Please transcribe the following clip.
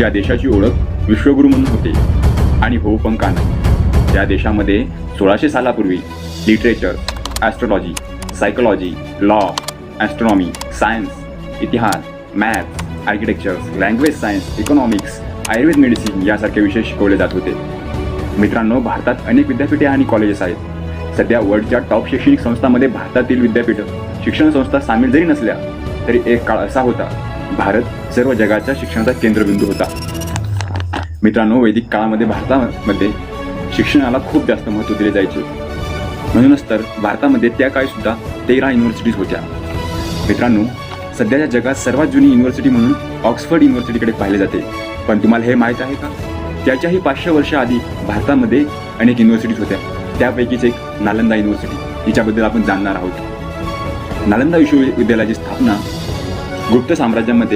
ज्या देशाची ओळख विश्वगुरू म्हणून होते आणि हो पण का नाही, त्या देशामध्ये 1600 सालापूर्वी literature, astrology, psychology, law, astronomy, science, इतिहास, maths, architectures, language science, economics, Ayurveda medicine यासारखे विषय शिकवले जात होते. मित्रांनो, भारतात अनेक विद्यापीठे आणि कॉलेजेस आहेत. सध्या वर्ल्डच्या टॉप शैक्षणिक संस्थांमध्ये भारतातील विद्यापीठ शिक्षण संस्था सामील जरी नसल्या तरी एक काळ असा होता, भारत सर्व जगाच्या शिक्षणाचा केंद्रबिंदू होता. मित्रांनो, वैदिक काळामध्ये भारतामध्ये शिक्षणाला खूप जास्त महत्त्व दिले जायचे. म्हणूनच तर भारतामध्ये त्या काळी सुद्धा 13 युनिव्हर्सिटीज होत्या. मित्रांनो, सध्याच्या जगात सर्वात जुनी युनिव्हर्सिटी म्हणून ऑक्सफर्ड युनिव्हर्सिटीकडे पाहिले जाते. पण तुम्हाला हे माहीत आहे का, त्याच्याही 500 वर्षाआधी भारतामध्ये अनेक युनिव्हर्सिटीज होत्या. त्यापैकीच एक नालंदा युनिव्हर्सिटी, हिच्याबद्दल आपण जाणणार आहोत. नालंदा विश्वविद्यालयाची स्थापना गुप्त साम्राज्यामध्ये